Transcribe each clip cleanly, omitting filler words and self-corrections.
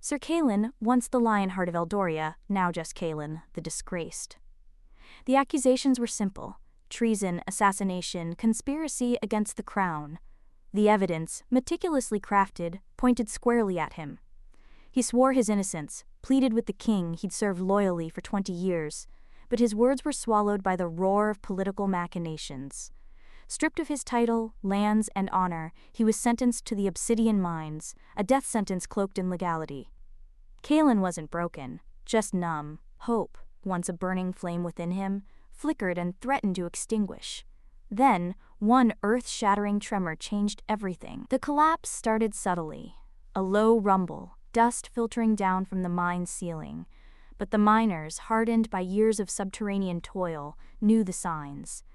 Sir Kaelin, once the Lionheart of Eldoria, now just Kaelin, the Disgraced. The accusations were simple: treason, assassination, conspiracy against the crown. The evidence, meticulously crafted, pointed squarely at him. He swore his innocence, pleaded with the king he'd served loyally for 20 years, but his words were swallowed by the roar of political machinations. Stripped of his title, lands, and honor, he was sentenced to the Obsidian Mines, a death sentence cloaked in legality. Kaelin wasn't broken, just numb. Hope, once a burning flame within him, flickered and threatened to extinguish. Then, one earth-shattering tremor changed everything. The collapse started subtly, a low rumble, dust filtering down from the mine's ceiling. But the miners, hardened by years of subterranean toil, knew the signs.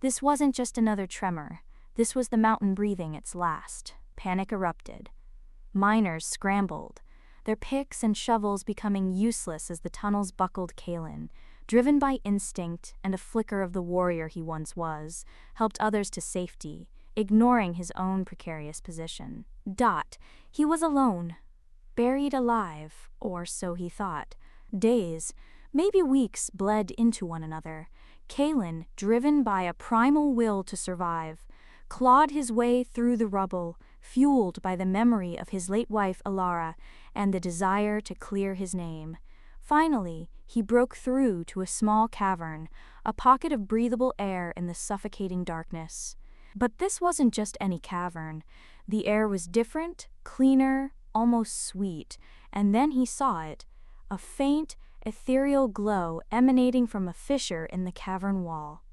This wasn't just another tremor. This was the mountain breathing its last. Panic erupted. Miners scrambled, their picks and shovels becoming useless as the tunnels buckled. Kaelin, driven by instinct and a flicker of the warrior he once was, helped others to safety, ignoring his own precarious position. He was alone, buried alive, or so he thought. Days, maybe weeks, bled into one another. Kaelin, driven by a primal will to survive, clawed his way through the rubble, fueled by the memory of his late wife Alara and the desire to clear his name. Finally, he broke through to a small cavern, a pocket of breathable air in the suffocating darkness. But this wasn't just any cavern. The air was different, cleaner, almost sweet, and then he saw it, a faint, ethereal glow emanating from a fissure in the cavern wall.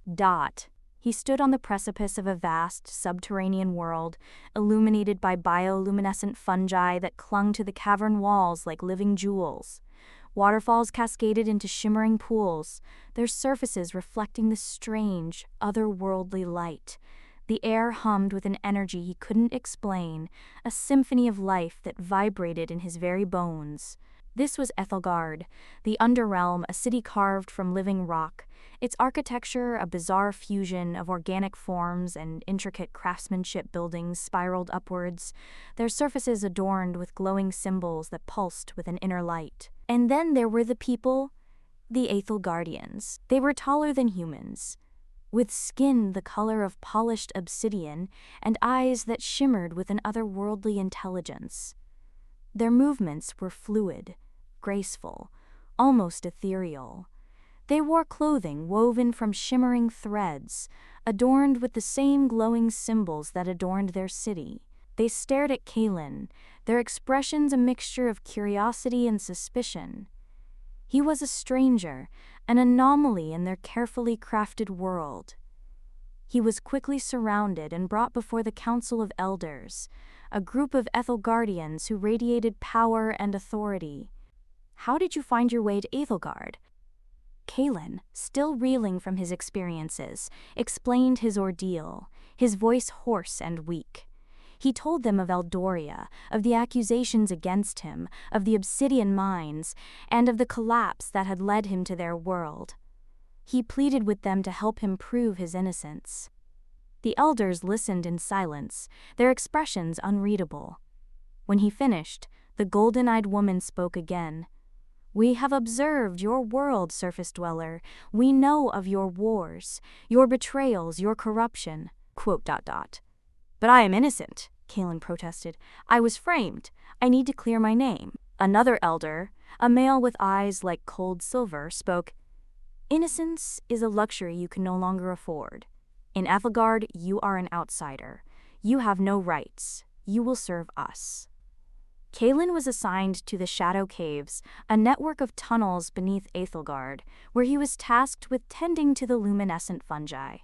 He stood on the precipice of a vast, subterranean world, illuminated by bioluminescent fungi that clung to the cavern walls like living jewels. Waterfalls cascaded into shimmering pools, their surfaces reflecting the strange, otherworldly light. The air hummed with an energy he couldn't explain, a symphony of life that vibrated in his very bones. This was Ethelgard, the Underrealm, a city carved from living rock, its architecture a bizarre fusion of organic forms and intricate craftsmanship. Buildings spiraled upwards, their surfaces adorned with glowing symbols that pulsed with an inner light. And then there were the people, the Ethelgardians. They were taller than humans, with skin the color of polished obsidian and eyes that shimmered with an otherworldly intelligence. Their movements were fluid, graceful, almost ethereal. They wore clothing woven from shimmering threads, adorned with the same glowing symbols that adorned their city. They stared at Kaelin, their expressions a mixture of curiosity and suspicion. He was a stranger, an anomaly in their carefully crafted world. He was quickly surrounded and brought before the Council of Elders, a group of Ethelgardians who radiated power and authority. "How did you find your way to Ethelgard?" Kaelin, still reeling from his experiences, explained his ordeal, his voice hoarse and weak. He told them of Eldoria, of the accusations against him, of the Obsidian Mines, and of the collapse that had led him to their world. He pleaded with them to help him prove his innocence. The elders listened in silence, their expressions unreadable. When he finished, the golden-eyed woman spoke again. "We have observed your world, surface dweller. We know of your wars, your betrayals, your corruption." "But I am innocent," Kaelin protested. "I was framed. I need to clear my name." Another elder, a male with eyes like cold silver, spoke. "Innocence is a luxury you can no longer afford. In Ethelgard, you are an outsider. You have no rights. You will serve us." Kaelin was assigned to the Shadow Caves, a network of tunnels beneath Ethelgard, where he was tasked with tending to the luminescent fungi.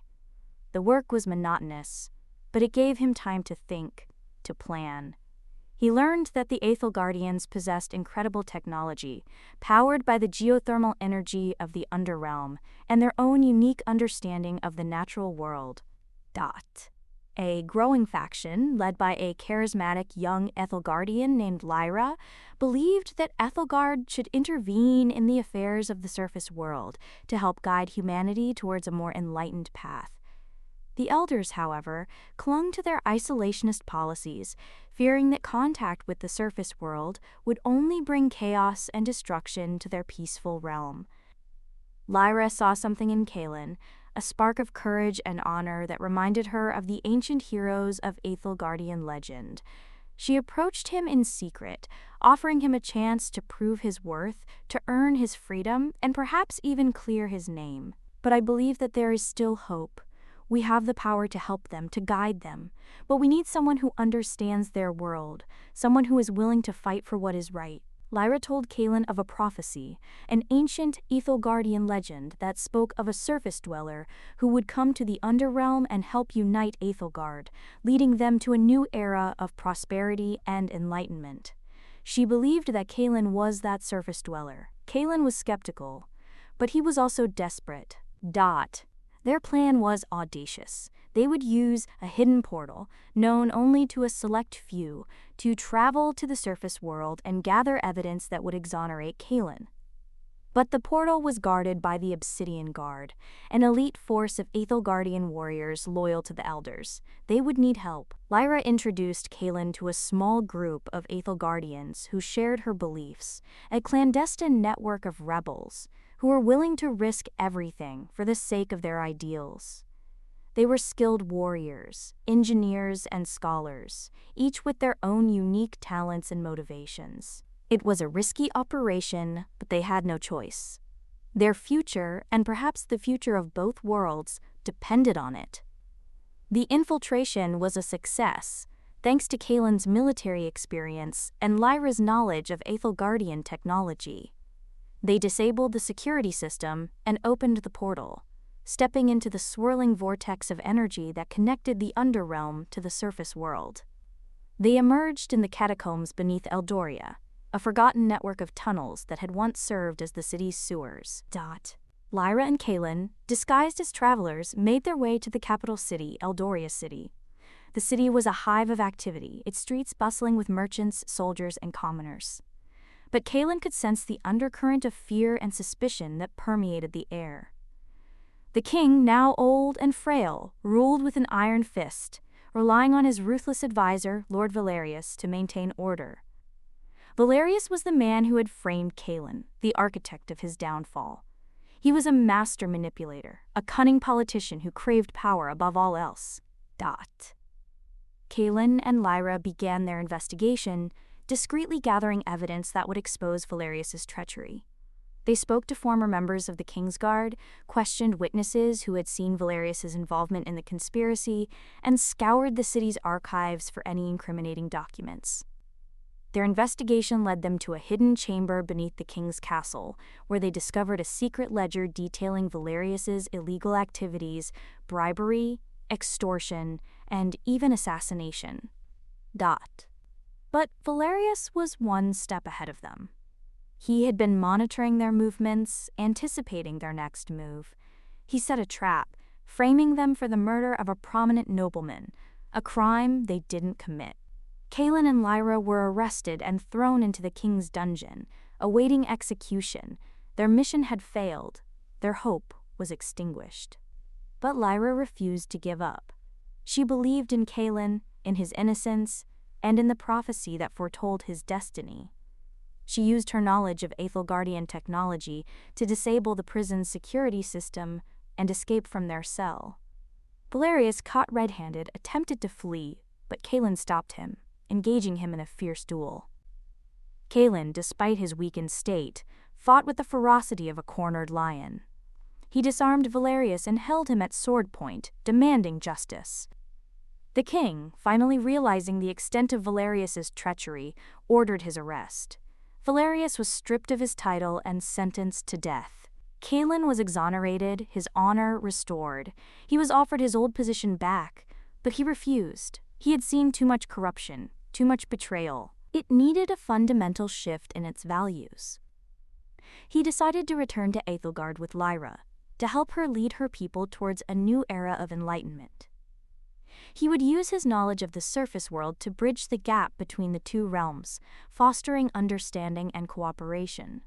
The work was monotonous, but it gave him time to think, to plan. He learned that the Ethelgardians possessed incredible technology, powered by the geothermal energy of the Underrealm and their own unique understanding of the natural world. A growing faction, led by a charismatic young Ethelgardian named Lyra, believed that Ethelgard should intervene in the affairs of the surface world to help guide humanity towards a more enlightened path. The elders, however, clung to their isolationist policies, fearing that contact with the surface world would only bring chaos and destruction to their peaceful realm. Lyra saw something in Kaelin, a spark of courage and honor that reminded her of the ancient heroes of Aethelgardian legend. She approached him in secret, offering him a chance to prove his worth, to earn his freedom, and perhaps even clear his name. But I believe that there is still hope. We have the power to help them, to guide them, but we need someone who understands their world, someone who is willing to fight for what is right. Lyra told Kaelin of a prophecy, an ancient Aethelgardian legend that spoke of a surface dweller who would come to the Underrealm and help unite Aethelgard, leading them to a new era of prosperity and enlightenment. She believed that Kaelin was that surface dweller. Kaelin was skeptical, but he was also desperate. Their plan was audacious. They would use a hidden portal, known only to a select few, to travel to the surface world and gather evidence that would exonerate Kaelin. But the portal was guarded by the Obsidian Guard, an elite force of Aethelgardian warriors loyal to the Elders. They would need help. Lyra introduced Kaelin to a small group of Aethelgardians who shared her beliefs, a clandestine network of rebels who were willing to risk everything for the sake of their ideals. They were skilled warriors, engineers, and scholars, each with their own unique talents and motivations. It was a risky operation, but they had no choice. Their future, and perhaps the future of both worlds, depended on it. The infiltration was a success, thanks to Kaelin's military experience and Lyra's knowledge of Aethelgardian technology. They disabled the security system and opened the portal, stepping into the swirling vortex of energy that connected the Underrealm to the surface world. They emerged in the catacombs beneath Eldoria, a forgotten network of tunnels that had once served as the city's sewers. Lyra and Kaelin, disguised as travelers, made their way to the capital city, Eldoria City. The city was a hive of activity, its streets bustling with merchants, soldiers, and commoners. But Kaelin could sense the undercurrent of fear and suspicion that permeated the air. The king, now old and frail, ruled with an iron fist, relying on his ruthless advisor, Lord Valerius, to maintain order. Valerius was the man who had framed Kaelin, the architect of his downfall. He was a master manipulator, a cunning politician who craved power above all else. Kaelin and Lyra began their investigation, discreetly gathering evidence that would expose Valerius's treachery. They spoke to former members of the Kingsguard, questioned witnesses who had seen Valerius's involvement in the conspiracy, and scoured the city's archives for any incriminating documents. Their investigation led them to a hidden chamber beneath the king's castle, where they discovered a secret ledger detailing Valerius's illegal activities, bribery, extortion, and even assassination. But Valerius was one step ahead of them. He had been monitoring their movements, anticipating their next move. He set a trap, framing them for the murder of a prominent nobleman, a crime they didn't commit. Kaelin and Lyra were arrested and thrown into the king's dungeon, awaiting execution. Their mission had failed. Their hope was extinguished. But Lyra refused to give up. She believed in Kaelin, in his innocence, and in the prophecy that foretold his destiny. She used her knowledge of Aethelgardian technology to disable the prison's security system and escape from their cell. Valerius, caught red-handed, attempted to flee, but Kaelin stopped him, engaging him in a fierce duel. Kaelin, despite his weakened state, fought with the ferocity of a cornered lion. He disarmed Valerius and held him at sword point, demanding justice. The king, finally realizing the extent of Valerius's treachery, ordered his arrest. Valerius was stripped of his title and sentenced to death. Kaelin was exonerated, his honor restored. He was offered his old position back, but he refused. He had seen too much corruption, too much betrayal. It needed a fundamental shift in its values. He decided to return to Aethelgard with Lyra, to help her lead her people towards a new era of enlightenment. He would use his knowledge of the surface world to bridge the gap between the two realms, fostering understanding and cooperation.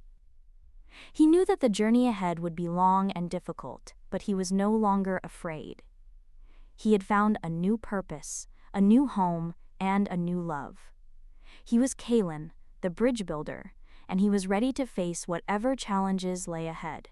He knew that the journey ahead would be long and difficult, but he was no longer afraid. He had found a new purpose, a new home, and a new love. He was Kalen, the bridge builder, and he was ready to face whatever challenges lay ahead.